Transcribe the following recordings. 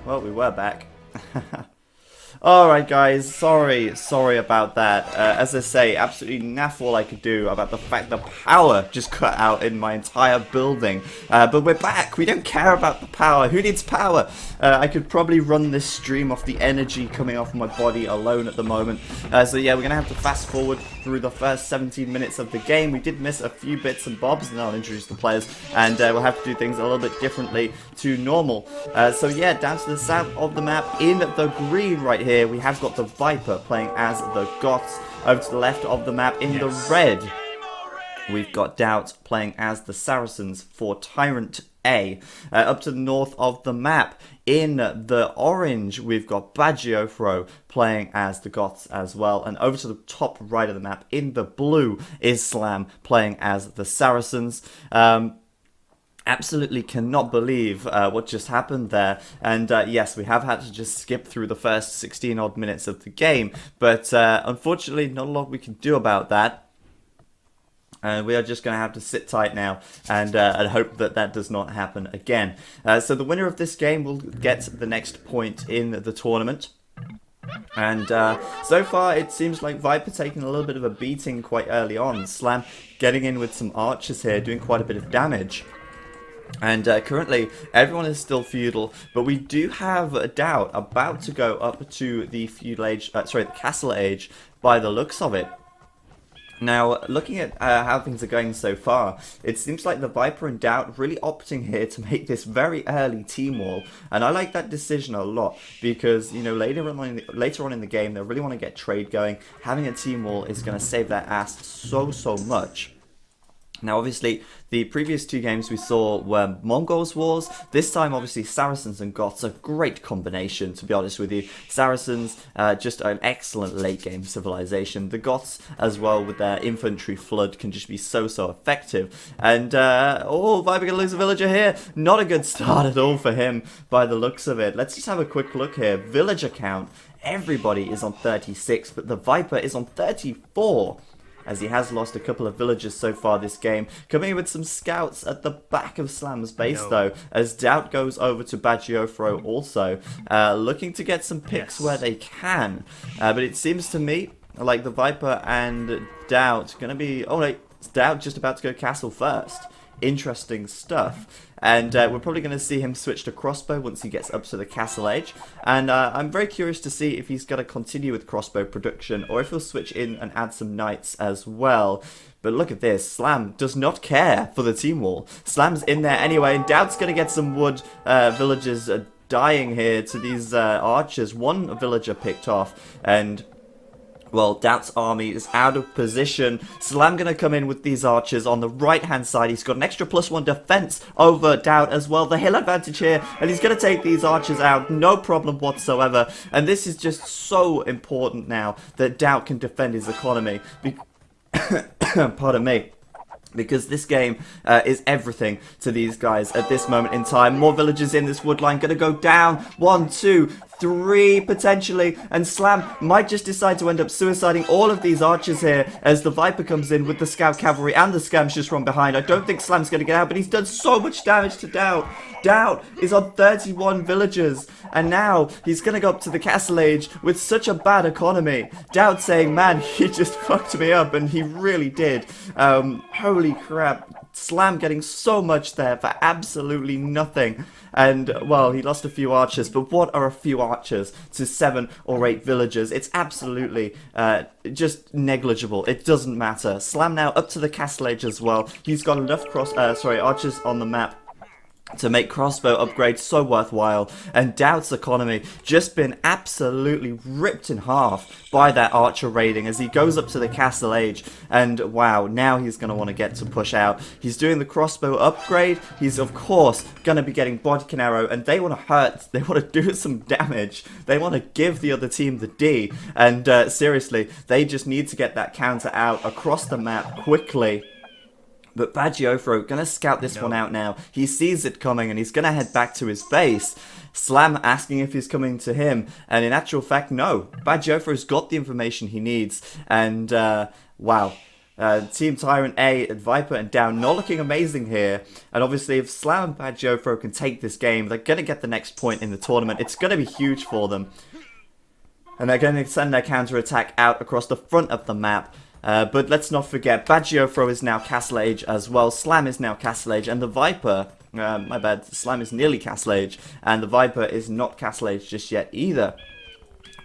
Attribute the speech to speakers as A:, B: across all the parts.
A: Well, we were back. Alright guys, sorry about that. As I say, absolutely naff all I could do about the fact the power just cut out in my entire building. But we're back, we don't care about the power. Who needs power? I could probably run this stream off the energy coming off my body alone at the moment. So yeah, we're going to have to fast forward through the first 17 minutes of the game. We did miss a few bits and bobs, and I'll introduce the players. And we'll have to do things a little bit differently to normal. So yeah, down to the south of the map in the green right here, we have got the Viper playing as the Goths. Over to the left of the map in the red, we've got Doubt playing as the Saracens for TyRanT A. Up to the north of the map in the orange, we've got Bagiofro playing as the Goths as well. And over to the top right of the map in the blue is Slam playing as the Saracens. Absolutely cannot believe what just happened there, and yes, we have had to just skip through the first 16 odd minutes of the game, but unfortunately not a lot we can do about that, and we are just going to have to sit tight now and hope that that does not happen again. So the winner of this game will get the next point in the tournament. And so far it seems like Viper taking a little bit of a beating quite early on. Slam getting in with some archers here, doing quite a bit of damage. And currently, everyone is still feudal, but we do have a Doubt about to go up to the feudal age, the castle age, by the looks of it. Now, looking at how things are going so far, it seems like the Viper and Doubt really opting here to make this very early team wall, and I like that decision a lot because, you know, later on in the game, they really want to get trade going. Having a team wall is going to save their ass so much. Now, obviously, the previous two games we saw were Mongols Wars. This time, obviously, Saracens and Goths, a great combination, to be honest with you. Saracens, just an excellent late-game civilization. The Goths, as well, with their infantry flood, can just be so effective. And, oh, Viper gonna lose a villager here. Not a good start at all for him, by the looks of it. Let's just have a quick look here. Villager count. Everybody is on 36, but the Viper is on 34. As he has lost a couple of villagers so far this game. Coming in with some scouts at the back of Slam's base, though, as Doubt goes over to Bagiofro also, looking to get some picks where they can. But it seems to me like the Viper and Doubt going to be... Oh, wait, Doubt just about to go castle first. Interesting stuff. And we're probably going to see him switch to crossbow once he gets up to the castle age. And I'm very curious to see if he's going to continue with crossbow production or if he'll switch in and add some knights as well. But look at this. Slam does not care for the team wall. Slam's in there anyway, and Doubt's going to get some wood villagers dying here to these archers. One villager picked off, and... well, Doubt's army is out of position. Slam going to come in with these archers on the right-hand side. He's got an extra +1 defense over Doubt as well. The hill advantage here, and he's going to take these archers out. No problem whatsoever. And this is just so important now that Doubt can defend his economy. Pardon me. Because this game is everything to these guys at this moment in time. More villagers in this wood line. Going to go down. 1, 2, 3 potentially. And Slam might just decide to end up suiciding all of these archers here as the Viper comes in with the scout cavalry and the skirmishers from behind. I don't think Slam's going to get out, but he's done so much damage to Doubt. Doubt is on 31 villagers. And now he's going to go up to the castle age with such a bad economy. Doubt saying, man, he just fucked me up. And he really did. Holy crap. Slam getting so much there for absolutely nothing. And, well, he lost a few archers, but what are a few archers to 7 or 8 villagers? It's absolutely just negligible. It doesn't matter. Slam now up to the castle age as well. He's got enough archers on the map to make crossbow upgrades so worthwhile, and Doubt's economy just been absolutely ripped in half by that archer raiding as he goes up to the castle age. And wow, now he's going to want to get to push out. He's doing the crossbow upgrade. He's of course going to be getting bodkin arrow, and they want to hurt, they want to do some damage, they want to give the other team the D, and seriously, they just need to get that counter out across the map quickly. But Bagiofro going to scout this one out now. He sees it coming and he's going to head back to his base. Slam asking if he's coming to him. And in actual fact, no. Bagiofro's got the information he needs. And, wow. Team TyRanT A, Viper and Down not looking amazing here. And obviously if Slam and Bad Jofro can take this game, they're going to get the next point in the tournament. It's going to be huge for them. And they're going to send their counter-attack out across the front of the map. But let's not forget, Bad Jofro is now Castle Age as well. Slam is now Castle Age. And the Viper, my bad, Slam is nearly Castle Age. And the Viper is not Castle Age just yet either.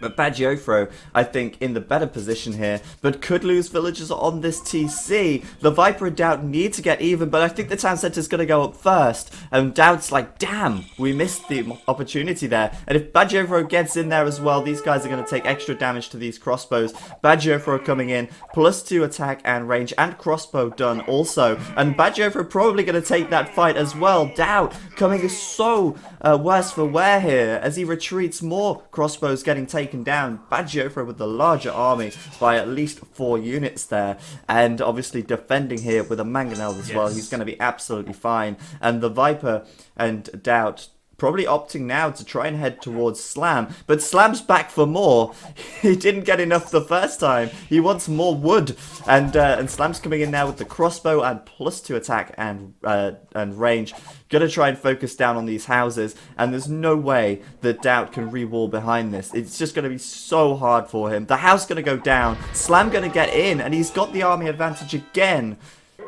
A: But Bad Jofro, I think, in the better position here, but could lose villagers on this TC. The Viper and Doubt need to get even, but I think the town centre is going to go up first. And Doubt's like, damn, we missed the opportunity there. And if Bad Jofro gets in there as well, these guys are going to take extra damage to these crossbows. Bad Jofro coming in, +2 attack and range, and crossbow done also. And Bad Jofro probably going to take that fight as well. Doubt coming so worse for wear here, as he retreats, more crossbows getting taken down. Bad Jofro with the larger army by at least 4 units there, and obviously defending here with a mangonel as well. He's going to be absolutely fine. And the Viper and Doubt probably opting now to try and head towards Slam, but Slam's back for more. He didn't get enough the first time. He wants more wood, and Slam's coming in now with the crossbow and +2 attack and range. Gonna try and focus down on these houses, and there's no way that Doubt can re-wall behind this. It's just gonna be so hard for him. The house gonna go down, Slam gonna get in, and he's got the army advantage again.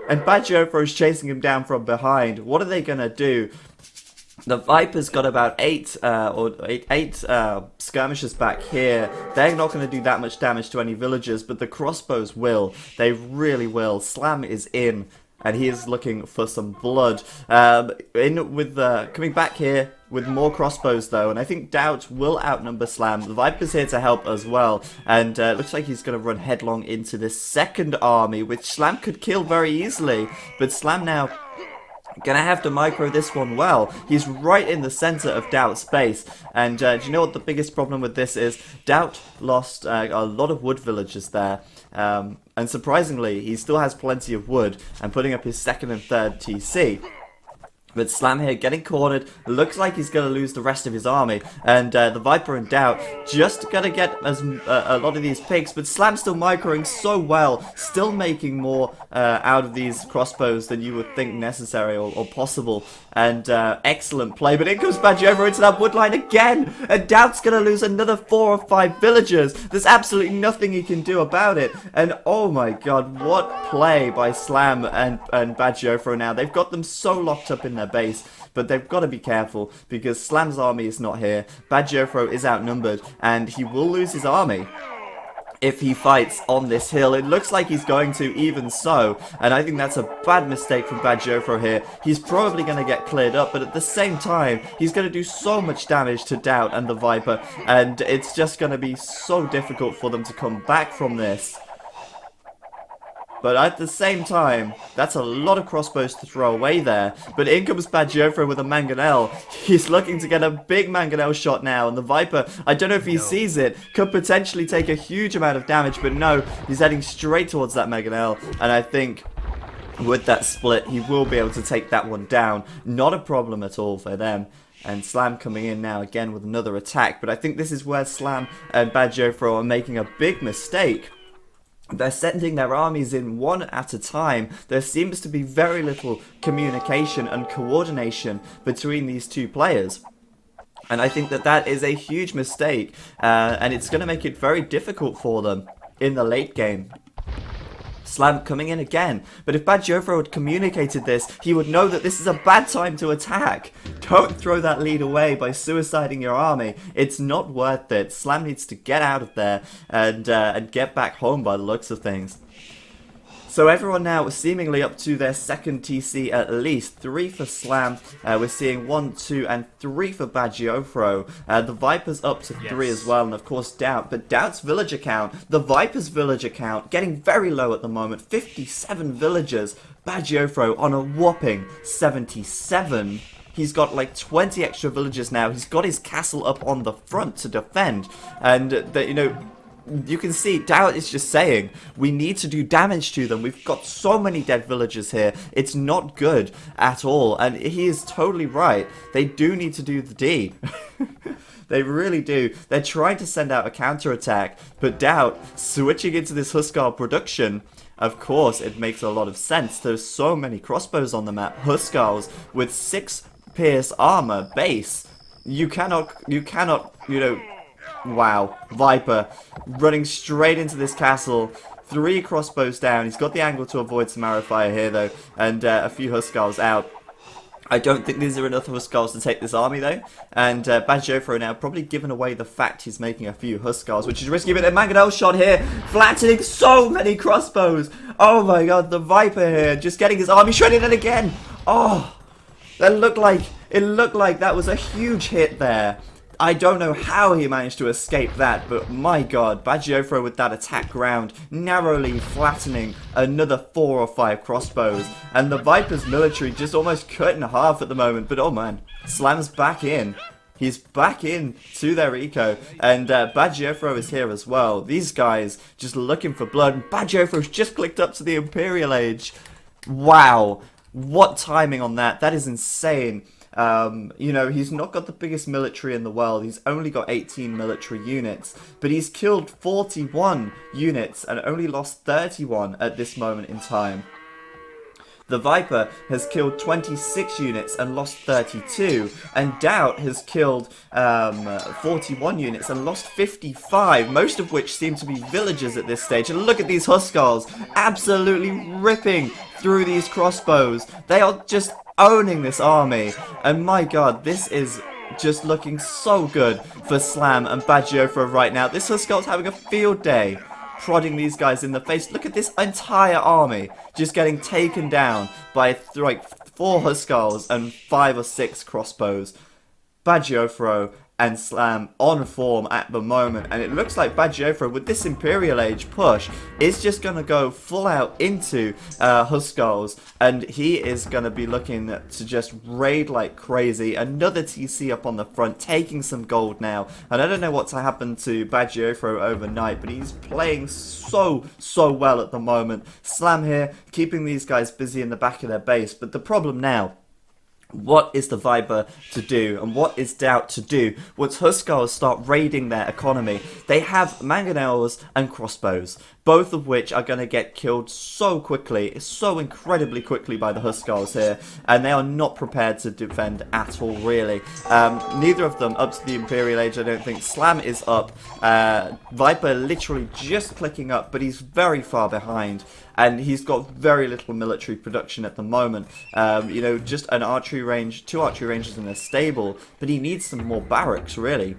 A: And Bad Jofro is chasing him down from behind. What are they gonna do? The Viper's got about 8 skirmishers back here. They're not going to do that much damage to any villagers, but the crossbows will. They really will. Slam is in, and he is looking for some blood. Coming back here with more crossbows though, and I think Doubt will outnumber Slam. The Viper's here to help as well, and it looks like he's going to run headlong into this second army, which Slam could kill very easily, but Slam now gonna have to micro this one well. He's right in the center of Doubt's base, and do you know what the biggest problem with this is? Doubt lost a lot of wood villagers there, and surprisingly he still has plenty of wood and putting up his second and third TC. But Slam here getting cornered. Looks like he's going to lose the rest of his army. And the Viper and Doubt just going to get a lot of these pigs. But Slam's still microing so well. Still making more out of these crossbows than you would think necessary or possible. And excellent play. But in comes Bad Jofro into that wood line again. And Doubt's going to lose another 4 or 5 villagers. There's absolutely nothing he can do about it. And oh my god, what play by Slam and Bad Jofro now. They've got them so locked up in their base, but they've got to be careful because Slam's army is not here. Bad Jofro is outnumbered, and he will lose his army if he fights on this hill. It looks like he's going to, even so, and I think that's a bad mistake from Bad Jofro here. He's probably going to get cleared up, but at the same time, he's going to do so much damage to Doubt and the Viper, and it's just going to be so difficult for them to come back from this. But at the same time, that's a lot of crossbows to throw away there. But in comes Bad Jofro with a mangonel. He's looking to get a big mangonel shot now. And the Viper, I don't know if he sees it, could potentially take a huge amount of damage. But no, he's heading straight towards that mangonel. And I think with that split, he will be able to take that one down. Not a problem at all for them. And Slam coming in now again with another attack. But I think this is where Slam and Bad Jofro are making a big mistake. They're sending their armies in one at a time. There seems to be very little communication and coordination between these two players. And I think that that is a huge mistake. And it's going to make it very difficult for them in the late game. Slam coming in again. But if Bad Jofro had communicated this, he would know that this is a bad time to attack. Don't throw that lead away by suiciding your army. It's not worth it. Slam needs to get out of there and get back home by the looks of things. So everyone now seemingly up to their second TC at least. 3 for Slam. We're seeing 1, 2, and 3 for Bad Jofro. The Viper's up to 3 as well, and of course Doubt. But Doubt's villager count, the Viper's villager count, getting very low at the moment. 57 villagers. Bad Jofro on a whopping 77. He's got like 20 extra villagers now. He's got his castle up on the front to defend. And, you know, you can see Doubt is just saying, we need to do damage to them. We've got so many dead villagers here. It's not good at all. And he is totally right. They do need to do the D. They really do. They're trying to send out a counterattack, but Doubt switching into this Huskar production. of course, it makes a lot of sense. There's so many crossbows on the map. Huskarls with 6 pierce armor base. You cannot, you know, wow. Viper running straight into this castle. 3 crossbows down. He's got the angle to avoid some arrow fire here, though, and a few Huskarls out. I don't think these are enough Huskarls to take this army, though. And Bad Jofro now probably given away the fact he's making a few Huskarls, which is risky. But the Mangonel shot here, flattening so many crossbows. Oh my god, the Viper here, just getting his army shredded. And again, oh, it looked like that was a huge hit there. I don't know how he managed to escape that, but my god, Bad Jofro with that attack round, narrowly flattening another 4 or 5 crossbows, and the Viper's military just almost cut in half at the moment, but oh man, Slam's back in. He's back in to their eco, and Bad Jofro is here as well. These guys just looking for blood, and Bad Jofro's just clicked up to the Imperial Age. Wow, what timing on that, that is insane. You know, he's not got the biggest military in the world. He's only got 18 military units, but he's killed 41 units and only lost 31 at this moment in time. The Viper has killed 26 units and lost 32, and Doubt has killed 41 units and lost 55, most of which seem to be villagers at this stage. And look at these Huskarls, absolutely ripping through these crossbows. They are just owning this army, and my god, this is just looking so good for Slam and Bad Jofro right now. This Huskarl's having a field day, prodding these guys in the face. Look at this entire army just getting taken down by like 4 Huskarls and 5 or 6 crossbows. Bad Jofro and Slam on form at the moment, and it looks like Bad Jofro with this Imperial Age push is just going to go full out into Huskarls, and he is going to be looking to just raid like crazy. Another TC up on the front, taking some gold now, and I don't know what's happened to Bad Jofro overnight, but he's playing so well at the moment. Slam here, keeping these guys busy in the back of their base, but the problem now, what is the Viper to do, and what is Doubt to do once Huskarls start raiding their economy? They have mangonels and crossbows, both of which are going to get killed so quickly, so incredibly quickly by the Huskarls here, and they are not prepared to defend at all, really. Neither of them up to the Imperial Age, I don't think. Slam is up, Viper literally just clicking up, but he's very far behind, and he's got very little military production at the moment. You know, just an archery range, 2 archery ranges in a stable, but he needs some more barracks, really.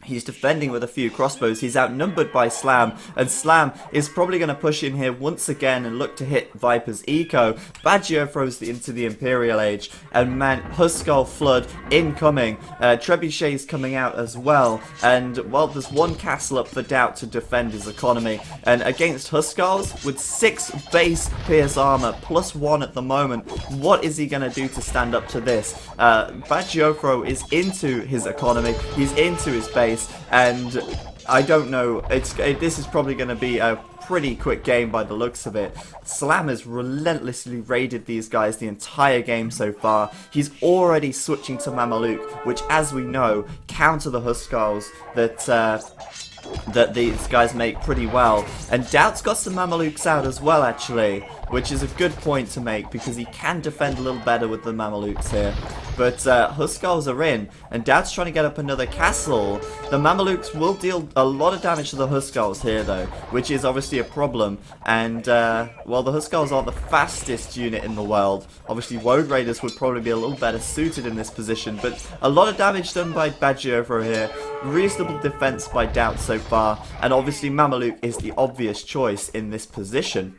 A: He's defending with a few crossbows. He's outnumbered by Slam, and Slam is probably going to push in here once again and look to hit Viper's eco. Bad Jofro's into the Imperial Age, and man, Huskarl flood incoming. Trebuchet's coming out as well, and well, there's 1 castle up for Doubt to defend his economy, and against Huskarls with 6 base pierce armor plus 1 at the moment, what is he going to do to stand up to this? Bad Jofro is into his economy, he's into his base, and I don't know, this is probably going to be a pretty quick game by the looks of it. Slam has relentlessly raided these guys the entire game so far. He's already switching to Mameluke, which, as we know, counter the Huskarls that these guys make pretty well. And Doubt's got some Mamelukes out as well, actually, which is a good point to make because he can defend a little better with the Mamelukes here. But Huskarls are in, and Doubt's trying to get up another castle. The Mamelukes will deal a lot of damage to the Huskarls here, though, which is obviously a problem. And, well, the Huskarls aren't the fastest unit in the world. Obviously, Road Raiders would probably be a little better suited in this position, but a lot of damage done by Bad Jofro here. Reasonable defense by Doubt so far, and obviously Mameluke is the obvious choice in this position.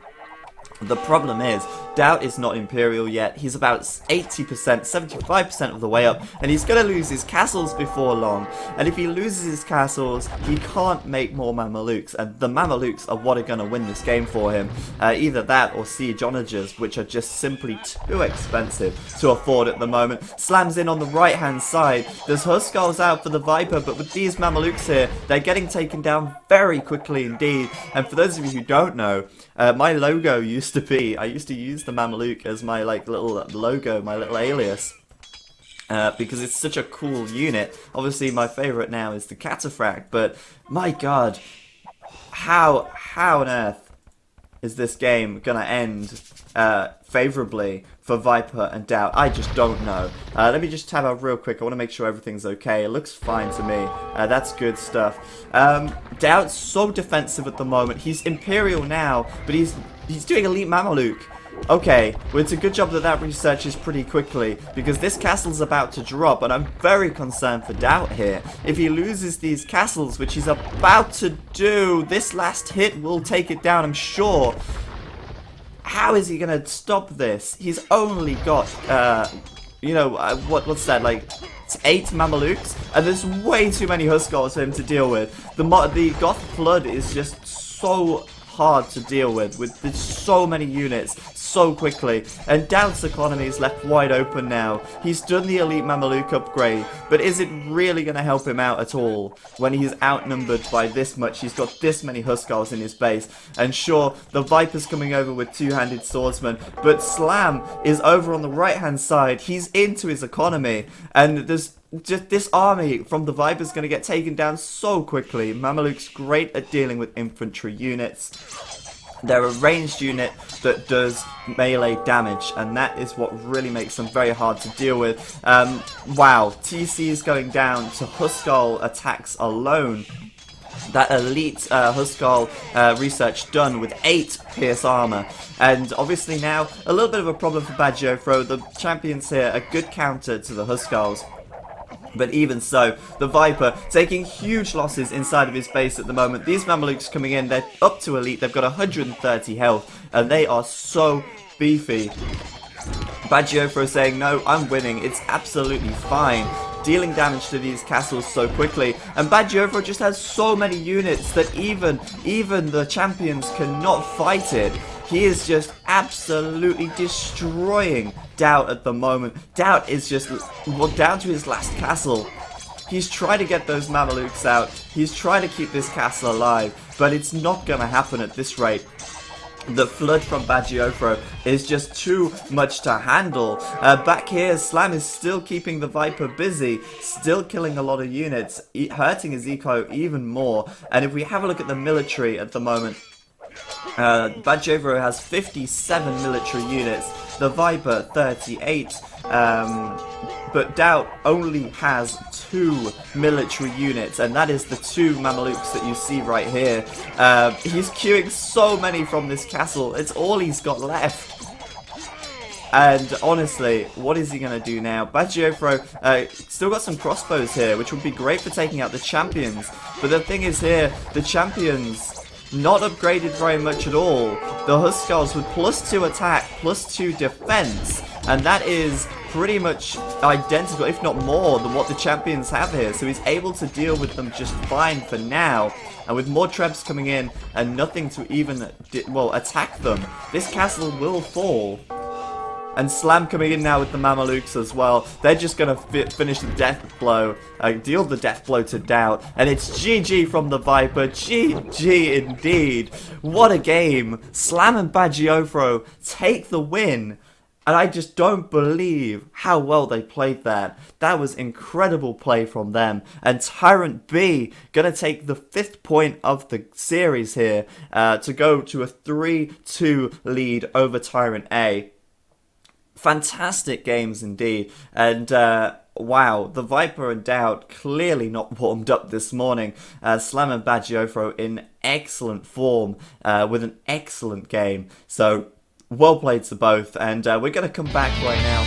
A: The problem is, Doubt is not Imperial yet. He's about 80%, 75% of the way up, and he's going to lose his castles before long. And if he loses his castles, he can't make more Mamelukes, and the Mamelukes are what are going to win this game for him. Either that or siege onagers, which are just simply too expensive to afford at the moment. Slams in on the right-hand side. There's Huskarls out for the Viper, but with these Mamelukes here, they're getting taken down very quickly indeed. And for those of you who don't know, my logo used to be, I used to use the Mameluke as my like little logo, my little alias, because it's such a cool unit. Obviously my favourite now is the Cataphract, but my god, how on earth is this game going to end favorably for Viper and Doubt? I just don't know. Let me just tab out real quick. I want to make sure everything's okay. It looks fine to me. That's good stuff. Doubt's so defensive at the moment. He's Imperial now, but he's doing Elite Mameluke. Okay, well, it's a good job that researches pretty quickly, because this castle's about to drop, and I'm very concerned for Doubt here. If he loses these castles, which he's about to do, this last hit will take it down, I'm sure. How is he going to stop this? He's only got, what's that, like 8 Mamelukes? And there's way too many Huskars for him to deal with. The Goth Flood is just so hard to deal with so many units so quickly, and Doubt's economy is left wide open now. He's done the Elite Mameluke upgrade, but is it really going to help him out at all when he's outnumbered by this much? He's got this many Huskars in his base, and sure, the Viper's coming over with two-handed swordsman, but Slam is over on the right-hand side. He's into his economy, and there's just this army from the Viper's going to get taken down so quickly. Mameluke's great at dealing with infantry units. They're a ranged unit that does melee damage, and that is what really makes them very hard to deal with. Wow, TC is going down to Huskar attacks alone. That elite Huskar research done with 8 pierce armor. And obviously now, a little bit of a problem for Bagiofro. The champions here, a good counter to the Huskars. But even so, the Viper taking huge losses inside of his base at the moment. These Mamelukes coming in, they're up to elite, they've got 130 health, and they are so beefy. Bagiofro saying, no, I'm winning, it's absolutely fine. Dealing damage to these castles so quickly, and Bagiofro just has so many units that even the champions cannot fight it. He is just absolutely destroying Doubt at the moment. Doubt is just down to his last castle. He's trying to get those Mamelukes out. He's trying to keep this castle alive, but it's not going to happen at this rate. The flood from Bagiofro is just too much to handle. Back here, Slam is still keeping the Viper busy, still killing a lot of units, hurting his eco even more. And if we have a look at the military at the moment, Bagiofro has 57 military units, the Viper 38, but Doubt only has 2 military units, and that is the 2 Mamelukes that you see right here. He's queuing so many from this castle, it's all he's got left. And honestly, what is he going to do now? Bagiofro still got some crossbows here, which would be great for taking out the champions, but the thing is here, the champions not upgraded very much at all. The Huskars with +2 attack, +2 defense, and that is pretty much identical, if not more, than what the champions have here. So he's able to deal with them just fine for now. And with more trebs coming in and nothing to even, attack them, this castle will fall. And Slam coming in now with the Mamelukes as well. They're just going to finish the death blow, deal the death blow to Doubt. And it's GG from the Viper. GG indeed. What a game. Slam and Bagiofro take the win. And I just don't believe how well they played that. That was incredible play from them. And TyRanT B going to take the 5th point of the series here to go to a 3-2 lead over TyRanT A. Fantastic games indeed, and wow, the Viper and Doubt clearly not warmed up this morning. Slam and Bagiofro in excellent form with an excellent game, so well played to both, and we're going to come back right now